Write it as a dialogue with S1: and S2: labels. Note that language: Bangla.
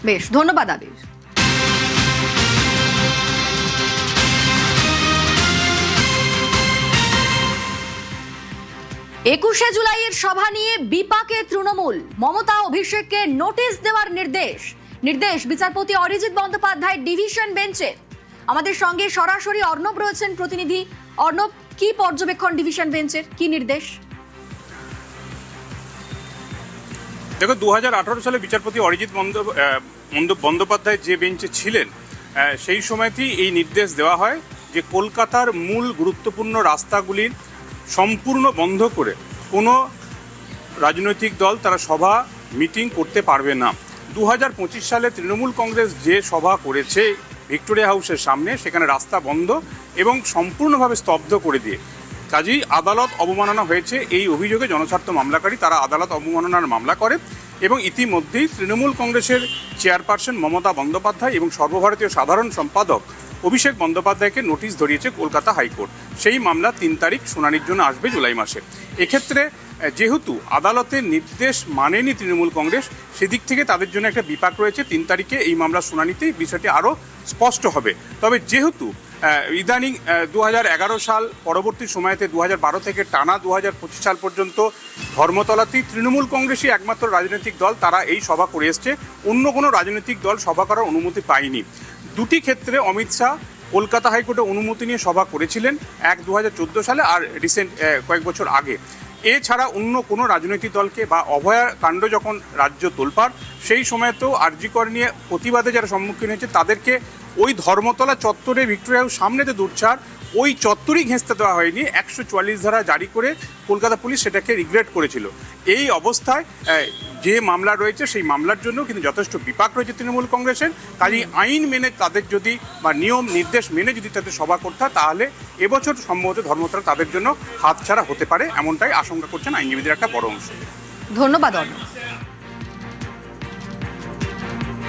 S1: বেশ, ধন্যবাদ আবির। 21শে জুলাইয়ের সভা নিয়ে বিপাকে তৃণমূল। মমতা অভিষেককে নোটিশ দেওয়ার নির্দেশ বিচারপতি অরিজিৎ বন্দ্যোপাধ্যায়ের ডিভিশন বেঞ্চে। আমাদের সঙ্গে সরাসরি অর্ণব রয়েছেন প্রতিনিধি। অর্ণব, কি পর্যবেক্ষণ ডিভিশন বেঞ্চের, কি নির্দেশ?
S2: দেখো, 2018 সালে বিচারপতি অরিজিৎ বন্দ্যোপাধ্যায় যে বেঞ্চে ছিলেন সেই সময়তেই এই নির্দেশ দেওয়া হয় যে কলকাতার মূল গুরুত্বপূর্ণ রাস্তাগুলির সম্পূর্ণ বন্ধ করে কোনো রাজনৈতিক দল তারা সভা মিটিং করতে পারবে না। 2025 সালে তৃণমূল কংগ্রেস যে সভা করেছে ভিক্টোরিয়া হাউসের সামনে, সেখানে রাস্তা বন্ধ এবং সম্পূর্ণভাবে স্তব্ধ করে দিয়ে কাজেই আদালত অবমাননা হয়েছে। এই অভিযোগে জনস্বার্থ মামলাকারী তারা আদালত অবমাননার মামলা করে এবং ইতিমধ্যেই তৃণমূল কংগ্রেসের চেয়ারপারসন মমতা বন্দ্যোপাধ্যায় এবং সর্বভারতীয় সাধারণ সম্পাদক অভিষেক বন্দ্যোপাধ্যায়কে নোটিশ ধরিয়েছে কলকাতা হাইকোর্ট। সেই মামলা 3 তারিখ শুনানির জন্য আসবে জুলাই মাসে। এক্ষেত্রে যেহেতু আদালতের নির্দেশ মানেনি তৃণমূল কংগ্রেস, সেদিক থেকে তাদের জন্য একটা বিপাক রয়েছে। 3 তারিখে এই মামলার শুনানিতেই বিষয়টি আরও স্পষ্ট হবে। তবে যেহেতু ইদানিং 2011 সাল পরবর্তী সময়তে 2012 থেকে টানা 2025 সাল পর্যন্ত ধর্মতলাতেই তৃণমূল কংগ্রেসই একমাত্র রাজনৈতিক দল তারা এই সভা করে এসছে, অন্য কোনো রাজনৈতিক দল সভা করার অনুমতি পায়নি। দুটি ক্ষেত্রে অমিত শাহ কলকাতা হাইকোর্টে অনুমতি নিয়ে সভা করেছিলেন, এক 2014 সালে আর রিসেন্ট কয়েক বছর আগে। এছাড়া অন্য কোনো রাজনৈতিক দলকে বা অভয়া কাণ্ড যখন রাজ্য তোলপাড়, সেই সময়তেও আরজি কর নিয়ে প্রতিবাদে যারা সম্মুখীন হয়েছে তাদেরকে ওই ধর্মতলা চত্বরে ভিক্টোরিয়া হাউস সামনে যে দূরছাড়, ওই চত্বরই ঘেঁচতে দেওয়া হয়নি। 144 ধারা জারি করে কলকাতা পুলিশ সেটাকে রিগ্রেট করেছিল। এই অবস্থায় যে মামলা রয়েছে সেই মামলার জন্য কিন্তু যথেষ্ট বিপাক রয়েছে তৃণমূল কংগ্রেসের। কাজেই আইন মেনে তাদের যদি বা নিয়ম নির্দেশ মেনে যদি তাদের সভা করতে হয়, তাহলে এবছর সম্ভবত ধর্মতলা তাদের জন্য হাতছাড়া হতে পারে, এমনটাই আশঙ্কা করছেন আইনজীবীদের একটা বড় অংশ।
S1: ধন্যবাদ অর্ণব।